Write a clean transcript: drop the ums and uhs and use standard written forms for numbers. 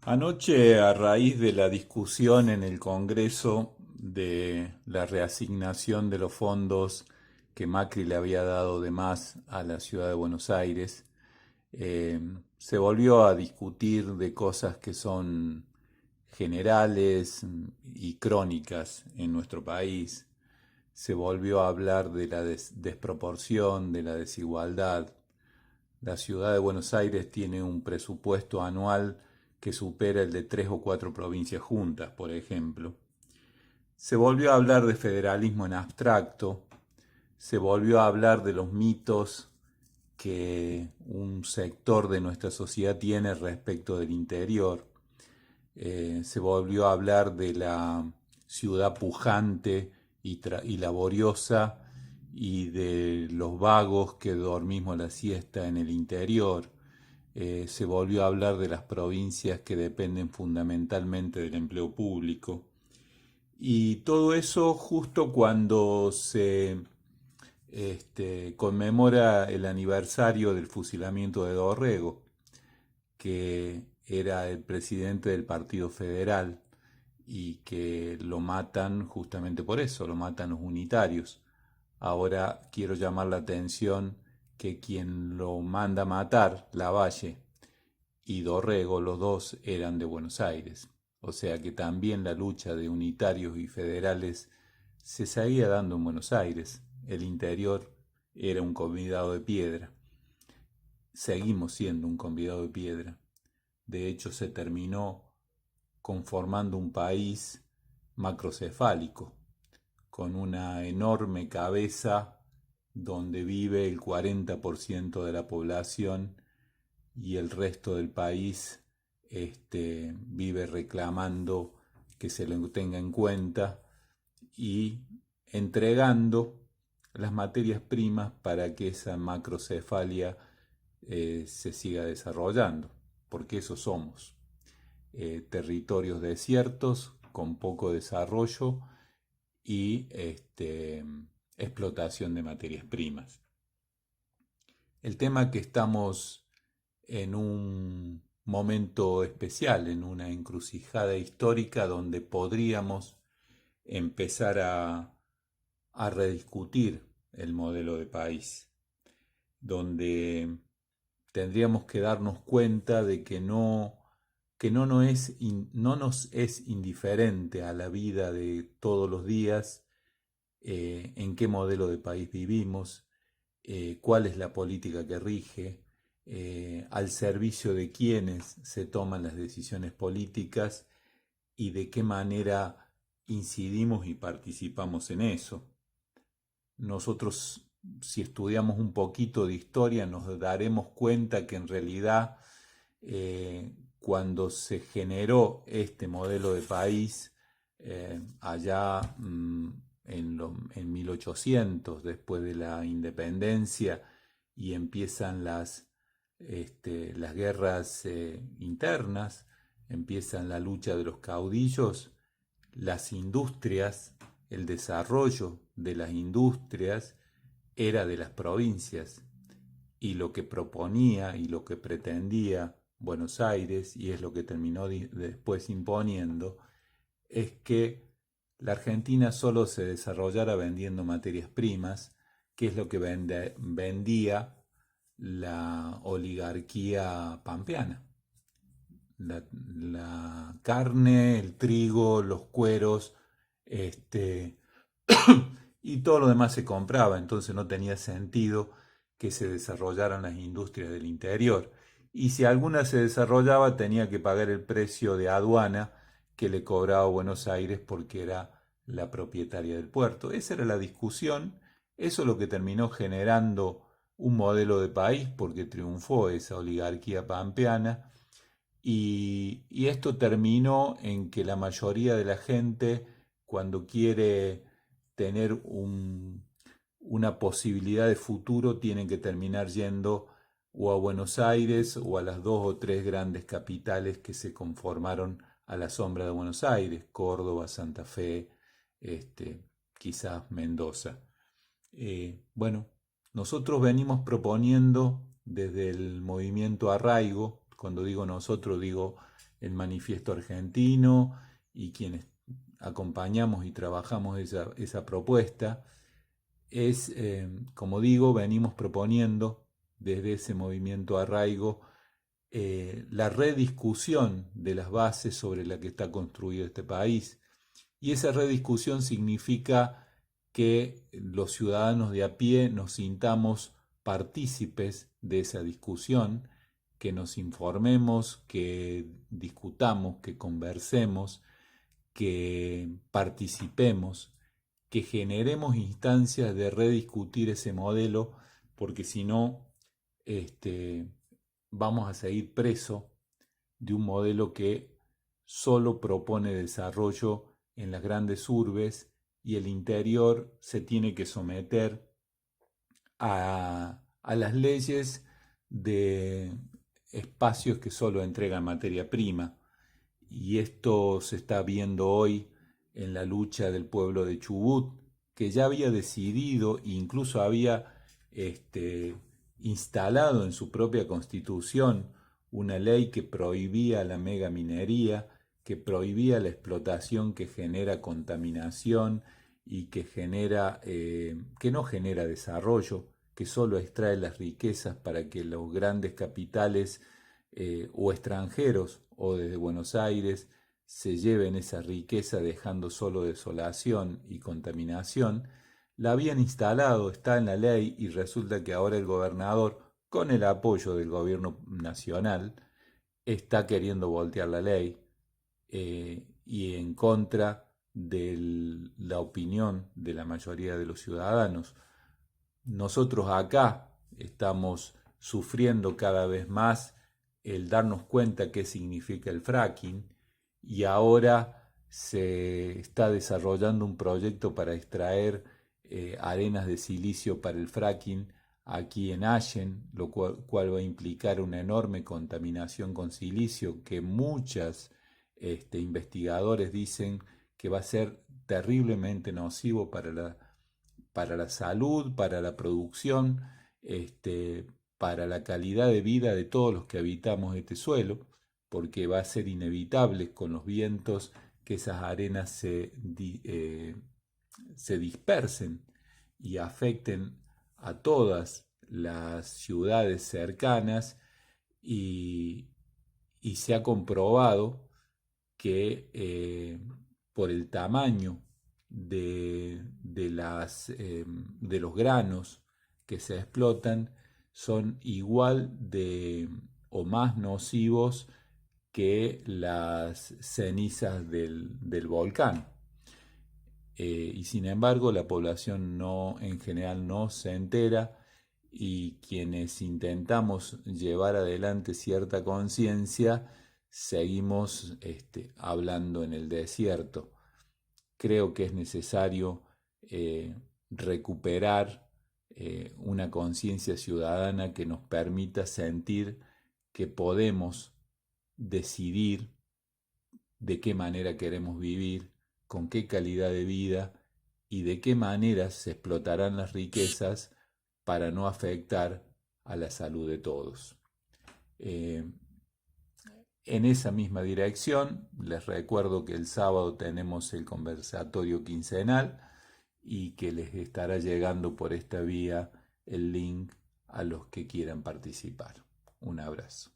Anoche, a raíz de la discusión en el Congreso de la reasignación de los fondos que Macri le había dado de más a la ciudad de Buenos Aires, eh, se volvió a discutir de cosas que son generales y crónicas en nuestro país. Se volvió a hablar de la desproporción, de la desigualdad. La ciudad de Buenos Aires tiene un presupuesto anual que supera el de tres o cuatro provincias juntas, por ejemplo. Se volvió a hablar de federalismo en abstracto, se volvió a hablar de los mitos que un sector de nuestra sociedad tiene respecto del interior. Se volvió a hablar de la ciudad pujante y laboriosa y de los vagos que dormimos la siesta en el interior. Se volvió a hablar de las provincias que dependen fundamentalmente del empleo público. Y todo eso justo cuando se conmemora el aniversario del fusilamiento de Dorrego, que era el presidente del Partido Federal y que lo matan justamente por eso, lo matan los unitarios. Ahora quiero llamar la atención que quien lo manda a matar, Lavalle y Dorrego, los dos eran de Buenos Aires. O sea que también la lucha de unitarios y federales se seguía dando en Buenos Aires. El interior era un convidado de piedra. Seguimos siendo un convidado de piedra. De hecho, se terminó conformando un país macrocefálico, con una enorme cabeza donde vive el 40% de la población y el resto del país vive reclamando que se lo tenga en cuenta y entregando las materias primas para que esa macrocefalia se siga desarrollando, porque eso somos, territorios desiertos con poco desarrollo y explotación de materias primas. El tema que estamos en un momento especial, en una encrucijada histórica donde podríamos empezar a rediscutir el modelo de país, donde tendríamos que darnos cuenta de que no nos es indiferente a la vida de todos los días, en qué modelo de país vivimos, cuál es la política que rige, al servicio de quienes se toman las decisiones políticas y de qué manera incidimos y participamos en eso. Nosotros, si estudiamos un poquito de historia, nos daremos cuenta que en realidad cuando se generó este modelo de país, allá en 1800, después de la independencia, y empiezan las guerras internas, empiezan la lucha de los caudillos, las industrias, el desarrollo de las industrias era de las provincias y lo que proponía y lo que pretendía Buenos Aires, y es lo que terminó después imponiendo, es que la Argentina solo se desarrollara vendiendo materias primas, que es lo que vendía la oligarquía pampeana. La carne, el trigo, los cueros, este, y todo lo demás se compraba, entonces no tenía sentido que se desarrollaran las industrias del interior. Y si alguna se desarrollaba, tenía que pagar el precio de aduana que le cobraba Buenos Aires porque era la propietaria del puerto. Esa era la discusión, eso es lo que terminó generando un modelo de país porque triunfó esa oligarquía pampeana y esto terminó en que la mayoría de la gente, cuando quiere tener una posibilidad de futuro, tienen que terminar yendo o a Buenos Aires o a las dos o tres grandes capitales que se conformaron a la sombra de Buenos Aires: Córdoba, Santa Fe, quizás Mendoza. Bueno, nosotros venimos proponiendo desde el movimiento Arraigo. Cuando digo nosotros, digo el Manifiesto Argentino y quienes acompañamos y trabajamos esa propuesta, es, como digo, venimos proponiendo desde ese movimiento Arraigo la rediscusión de las bases sobre las que está construido este país. Y esa rediscusión significa que los ciudadanos de a pie nos sintamos partícipes de esa discusión, que nos informemos, que discutamos, que conversemos, que participemos, que generemos instancias de rediscutir ese modelo, porque si no, este, vamos a seguir preso de un modelo que solo propone desarrollo en las grandes urbes y el interior se tiene que someter a las leyes de espacios que solo entregan materia prima. Y esto se está viendo hoy en la lucha del pueblo de Chubut, que ya había decidido e incluso había instalado en su propia constitución una ley que prohibía la megaminería, que prohibía la explotación que genera contaminación y que no genera desarrollo, que solo extrae las riquezas para que los grandes capitales o extranjeros o desde Buenos Aires se lleven esa riqueza dejando solo desolación y contaminación. La habían instalado, está en la ley y resulta que ahora el gobernador, con el apoyo del gobierno nacional, está queriendo voltear la ley y en contra de la opinión de la mayoría de los ciudadanos. Nosotros acá estamos sufriendo cada vez más el darnos cuenta qué significa el fracking y ahora se está desarrollando un proyecto para extraer arenas de silicio para el fracking aquí en Allen, lo cual va a implicar una enorme contaminación con silicio que muchos investigadores dicen que va a ser terriblemente nocivo para la salud, para la producción, para la calidad de vida de todos los que habitamos este suelo, porque va a ser inevitable con los vientos que esas arenas se dispersen y afecten a todas las ciudades cercanas y, y se ha comprobado que por el tamaño de los granos que se explotan son igual de o más nocivos que las cenizas del volcán. Y sin embargo la población no, en general no se entera y quienes intentamos llevar adelante cierta conciencia seguimos hablando en el desierto. Creo que es necesario recuperar una conciencia ciudadana que nos permita sentir que podemos decidir de qué manera queremos vivir, con qué calidad de vida y de qué manera se explotarán las riquezas para no afectar a la salud de todos. En esa misma dirección, les recuerdo que el sábado tenemos el conversatorio quincenal y que les estará llegando por esta vía el link a los que quieran participar. Un abrazo.